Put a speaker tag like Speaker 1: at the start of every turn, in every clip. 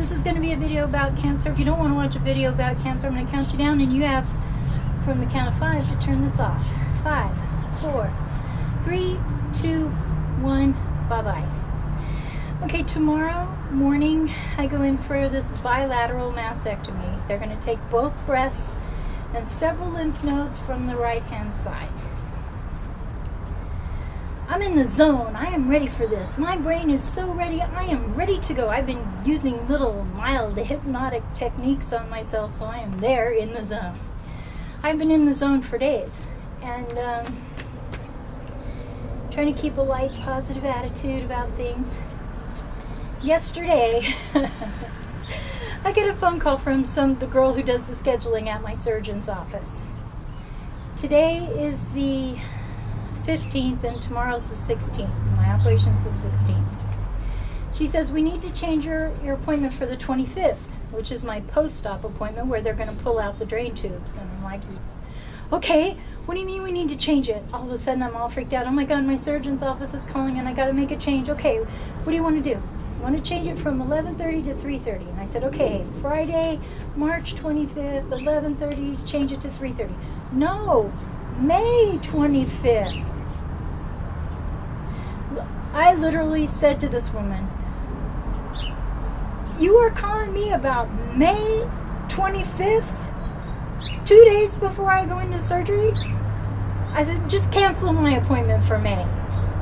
Speaker 1: this is going to be a video about cancer. If you don't want to watch a video about cancer, I'm going to count you down, and you have from the count of 5 to turn this off. 5, 4, 3, 2, 1, bye-bye. Okay, tomorrow morning I go in for this bilateral mastectomy. They're going to take both breasts and several lymph nodes from the right-hand side. I'm in the zone. I am ready for this. My brain is so ready. I am ready to go. I've been using little mild hypnotic techniques on myself, so I am there in the zone. I've been in the zone for days, and trying to keep a light, positive attitude about things. Yesterday, I get a phone call from the girl who does the scheduling at my surgeon's office. Today is the 15th and tomorrow's the 16th. My operation's the 16th. She says, we need to change your appointment for the 25th, which is my post-op appointment where they're going to pull out the drain tubes. And I'm like, okay, what do you mean we need to change it? All of a sudden I'm all freaked out. Oh my God, my surgeon's office is calling and I got to make a change. Okay, what do you want to do? I want to change it from 11:30 to 3:30. And I said, okay, Friday, March 25th, 11:30, change it to 3:30. No, May 25th. I literally said to this woman, you are calling me about May 25th? 2 days before I go into surgery? I said, just cancel my appointment for May.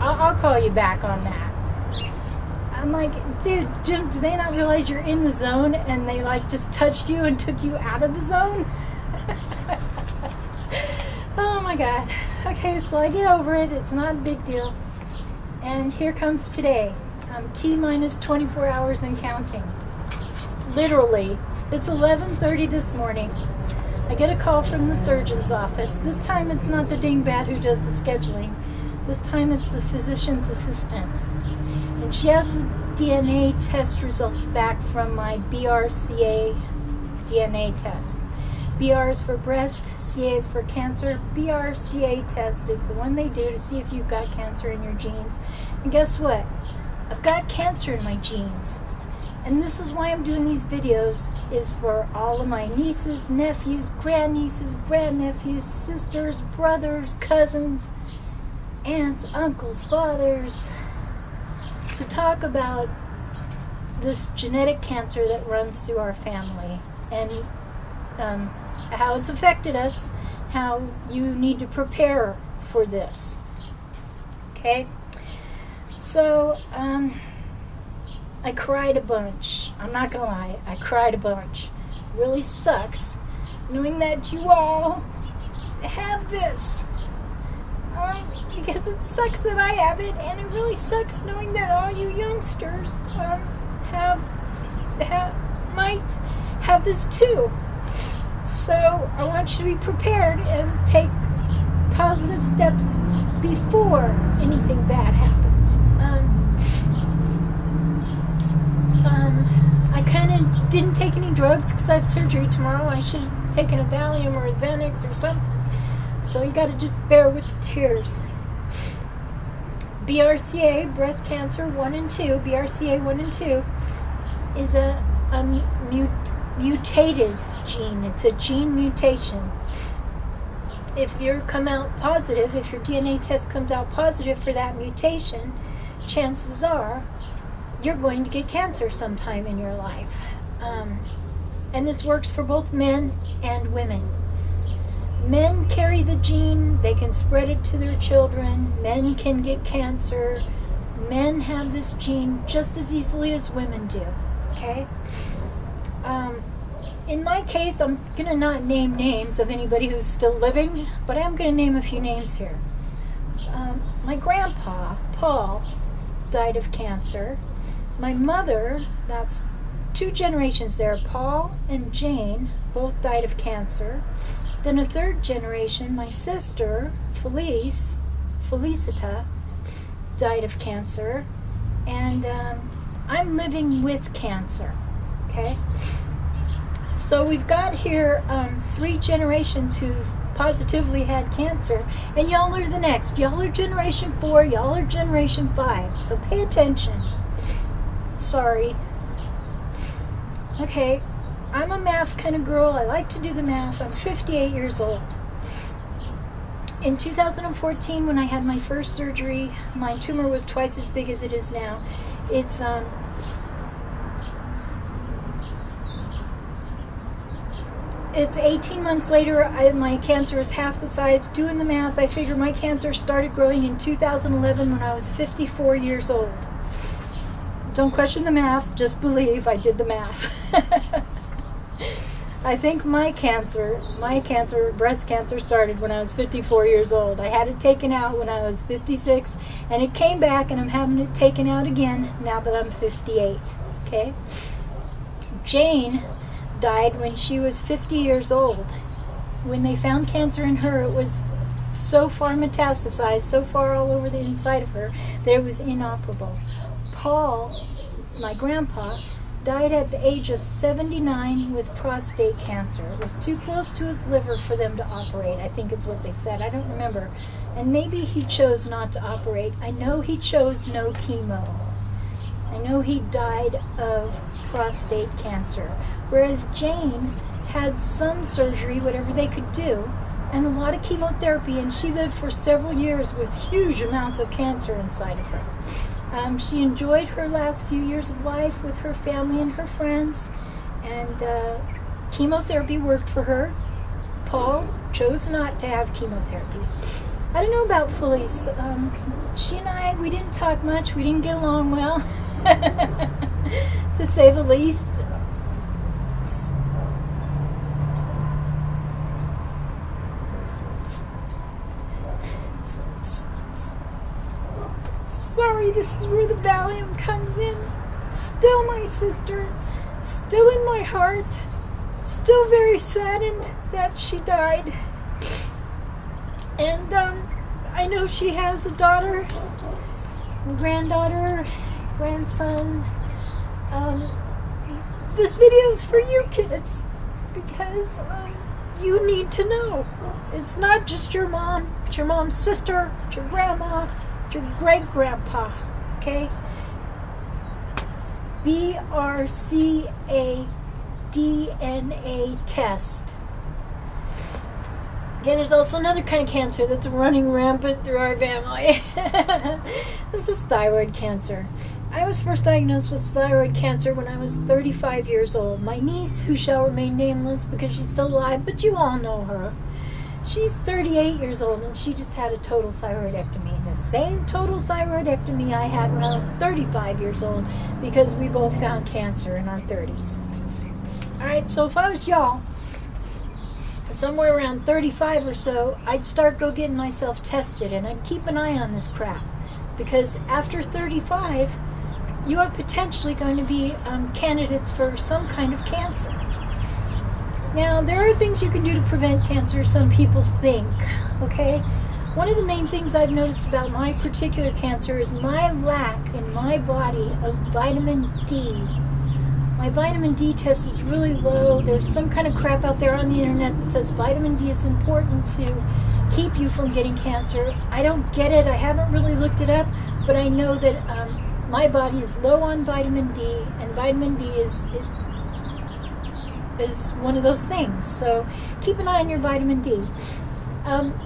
Speaker 1: I'll call you back on that. I'm like, dude, do they not realize you're in the zone and they like just touched you and took you out of the zone? Oh my God. Okay, so I get over it. It's not a big deal. And here comes today. I'm T-minus 24 hours and counting. Literally. It's 11:30 this morning. I get a call from the surgeon's office. This time it's not the dingbat who does the scheduling. This time it's the physician's assistant. And she has the DNA test results back from my BRCA-DNA test. BR is for breast, CA is for cancer. BRCA test is the one they do to see if you've got cancer in your genes. And guess what? I've got cancer in my genes. And this is why I'm doing these videos, is for all of my nieces, nephews, grandnieces, grandnephews, sisters, brothers, cousins, aunts, uncles, fathers, to talk about this genetic cancer that runs through our family and how it's affected us, how you need to prepare for this. Okay? So, I cried a bunch. I'm not gonna lie, I cried a bunch. It really sucks knowing that you all have this. Because it sucks that I have it, and it really sucks knowing that all you youngsters might have this too. So I want you to be prepared and take positive steps before anything bad happens. I kind of didn't take any drugs because I have surgery tomorrow. I should have taken a Valium or a Xanax or something. So you got to just bear with the tears. BRCA, breast cancer 1 and 2, BRCA 1 and 2, is a mutated gene. It's a gene mutation. If you come out positive, if your DNA test comes out positive for that mutation, chances are you're going to get cancer sometime in your life. And this works for both men and women. Men carry the gene, they can spread it to their children. Men can get cancer. Men have this gene just as easily as women do. Okay? In my case, I'm going to not name names of anybody who's still living, but I'm going to name a few names here. My grandpa, Paul, died of cancer. My mother, that's 2 generations there, Paul and Jane, both died of cancer. Then a 3rd generation, my sister, Felicita, died of cancer. And I'm living with cancer, okay? So we've got here 3 generations who've positively had cancer, and y'all are the next. Y'all are generation 4, y'all are generation 5. So pay attention. Sorry. Okay, I'm a math kind of girl. I like to do the math. I'm 58 years old. In 2014, when I had my first surgery, my tumor was twice as big as it is now. It's 18 months later. My cancer is half the size. Doing the math, I figure my cancer started growing in 2011 when I was 54 years old. Don't question the math, just believe I did the math. I think my cancer, breast cancer, started when I was 54 years old. I had it taken out when I was 56, and it came back, and I'm having it taken out again now that I'm 58. Okay? Jane died when she was 50 years old. When they found cancer in her, it was so far metastasized, so far all over the inside of her, that it was inoperable. Paul, my grandpa, died at the age of 79 with prostate cancer. It was too close to his liver for them to operate, I think is what they said. I don't remember. And maybe he chose not to operate. I know he chose no chemo. I know he died of prostate cancer. Whereas Jane had some surgery, whatever they could do, and a lot of chemotherapy, and she lived for several years with huge amounts of cancer inside of her. She enjoyed her last few years of life with her family and her friends, and chemotherapy worked for her. Paul chose not to have chemotherapy. I don't know about Felice. She and I, we didn't talk much. We didn't get along well, to say the least. Sorry, this is where the Valium comes in. Still my sister, still in my heart, still very saddened that she died. And I know she has a daughter, a granddaughter, grandson. This video is for you kids, because you need to know. It's not just your mom, it's your mom's sister, it's your grandma, your great-grandpa, okay? BRCA-DNA test. Okay, there's also another kind of cancer that's running rampant through our family. This is thyroid cancer. I was first diagnosed with thyroid cancer when I was 35 years old. My niece, who shall remain nameless because she's still alive, but you all know her, she's 38 years old, and she just had a total thyroidectomy. The same total thyroidectomy I had when I was 35 years old, because we both found cancer in our 30s. Alright, so if I was y'all, somewhere around 35 or so, I'd start getting myself tested, and I'd keep an eye on this crap. Because after 35, you are potentially going to be candidates for some kind of cancer. Now, there are things you can do to prevent cancer, some people think, okay? One of the main things I've noticed about my particular cancer is my lack in my body of vitamin D. My vitamin D test is really low. There's some kind of crap out there on the internet that says vitamin D is important to keep you from getting cancer. I don't get it. I haven't really looked it up, but I know that my body is low on vitamin D, and vitamin D is one of those things. So keep an eye on your vitamin D.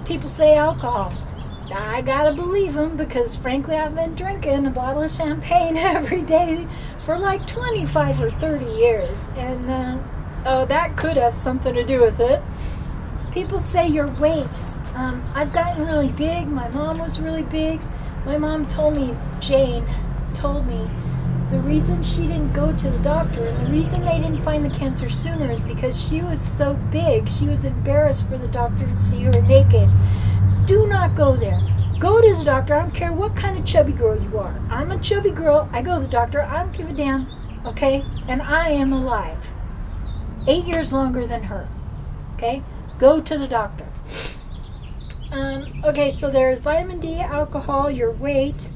Speaker 1: People say alcohol. I gotta believe them, because frankly I've been drinking a bottle of champagne every day for like 25 or 30 years, and that could have something to do with it. People say your weight. I've gotten really big. My mom was really big. My mom told me, Jane told me, the reason she didn't go to the doctor, and the reason they didn't find the cancer sooner, is because she was so big. She was embarrassed for the doctor to see her naked. Do not go there. Go to the doctor. I don't care what kind of chubby girl you are. I'm a chubby girl. I go to the doctor. I don't give a damn. Okay? And I am alive. 8 years longer than her. Okay? Go to the doctor. Okay, so there's vitamin D, alcohol, your weight,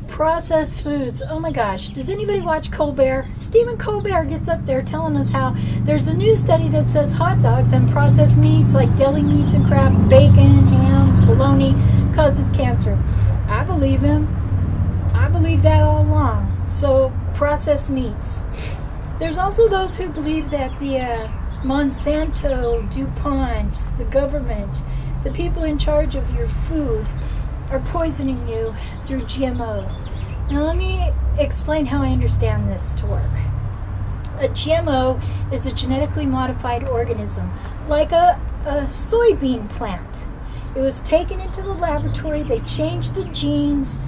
Speaker 1: processed foods. Oh my gosh, does anybody watch Colbert? Stephen Colbert gets up there telling us how there's a new study that says hot dogs and processed meats like deli meats and crap, bacon, ham, bologna, causes cancer. I believe him. I believe that all along. So, processed meats. There's also those who believe that the Monsanto, DuPont, the government, the people in charge of your food are poisoning you through GMOs. Now let me explain how I understand this to work. A GMO is a genetically modified organism, like a soybean plant. It was taken into the laboratory, they changed the genes,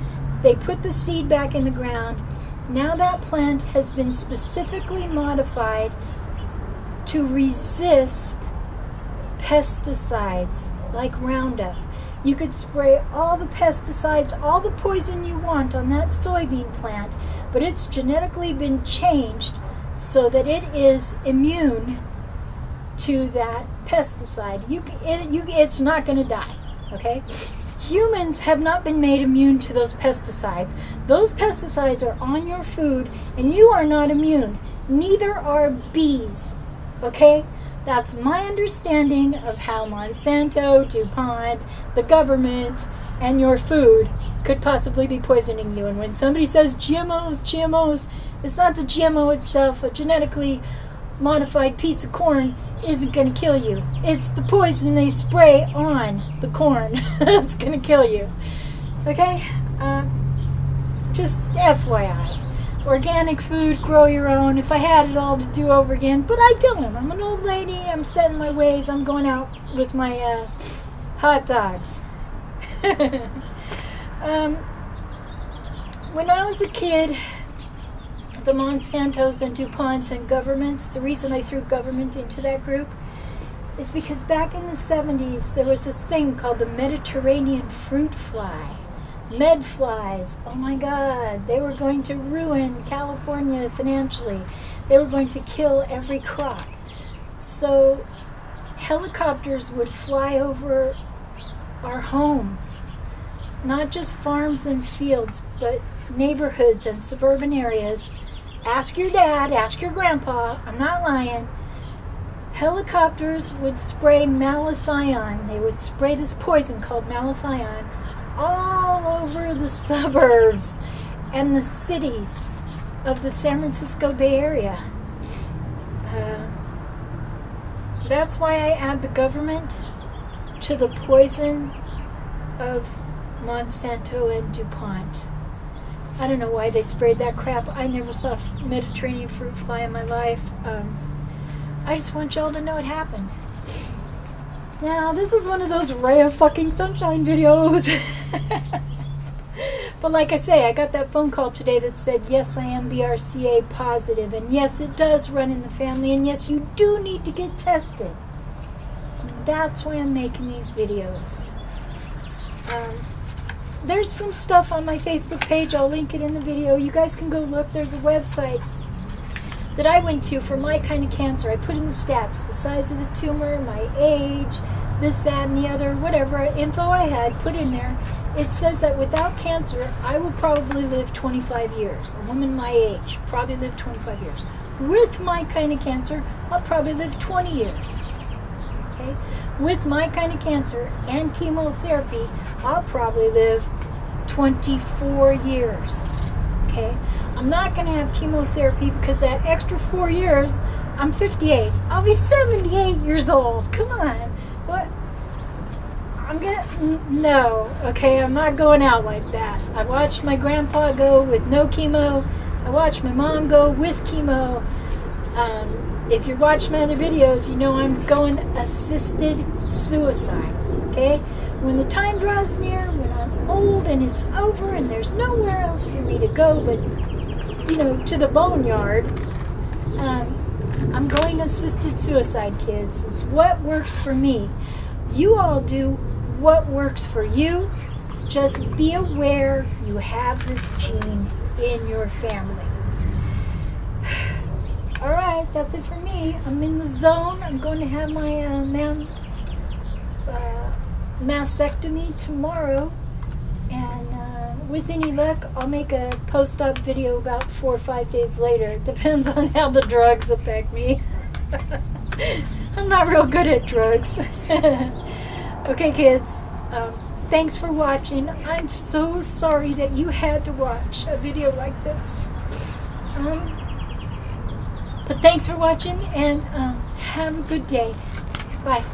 Speaker 1: they put the seed back in the ground. Now that plant has been specifically modified to resist pesticides like Roundup. You could spray all the pesticides, all the poison you want on that soybean plant, but it's genetically been changed so that it is immune to that pesticide. It's not going to die, okay? Humans have not been made immune to those pesticides. Those pesticides are on your food, and you are not immune. Neither are bees, okay? That's my understanding of how Monsanto, DuPont, the government, and your food could possibly be poisoning you. And when somebody says GMOs, it's not the GMO itself. A genetically modified piece of corn isn't going to kill you. It's the poison they spray on the corn that's going to kill you. Okay? Just FYI. Organic food, grow your own. If I had it all to do over again, but I don't. I'm an old lady. I'm set in my ways. I'm going out with my hot dogs. When I was a kid, the Monsantos and DuPonts and governments, the reason I threw government into that group is because back in the 70s there was this thing called the Mediterranean fruit fly. Med flies. Oh my God, they were going to ruin California financially. They were going to kill every crop. So helicopters would fly over our homes, not just farms and fields, but neighborhoods and suburban areas. Ask your dad, ask your grandpa, I'm not lying. Helicopters would spray malathion. They would spray this poison called malathion all over the suburbs and the cities of the San Francisco Bay Area. That's why I add the government to the poison of Monsanto and DuPont. I don't know why they sprayed that crap. I never saw Mediterranean fruit fly in my life. I just want y'all to know it happened. Now, this is one of those ray of fucking sunshine videos. But like I say, I got that phone call today that said, yes, I am BRCA positive, and yes, it does run in the family, and yes, you do need to get tested. That's why I'm making these videos. There's some stuff on my Facebook page. I'll link it in the video. You guys can go look. There's a website that I went to for my kind of cancer. I put in the stats, the size of the tumor, my age, this, that, and the other, whatever info I had put in there. It says that without cancer, I will probably live 25 years. A woman my age probably live 25 years. With my kind of cancer, I'll probably live 20 years. Okay? With my kind of cancer and chemotherapy, I'll probably live 24 years. Okay? I'm not going to have chemotherapy because that extra 4 years, I'm 58. I'll be 78 years old. Come on. What? No. Okay, I'm not going out like that. I watched my grandpa go with no chemo. I watched my mom go with chemo. If you watch my other videos, you know I'm going assisted suicide. Okay? When the time draws near, when I'm old and it's over and there's nowhere else for me to go but, to the boneyard, I'm going assisted suicide, kids. It's what works for me. You all do what works for you. Just be aware you have this gene in your family. Alright, that's it for me. I'm in the zone. I'm going to have my mastectomy tomorrow. And with any luck, I'll make a post-op video about 4 or 5 days later. It depends on how the drugs affect me. I'm not real good at drugs. Okay, kids. Thanks for watching. I'm so sorry that you had to watch a video like this. But thanks for watching, and have a good day. Bye.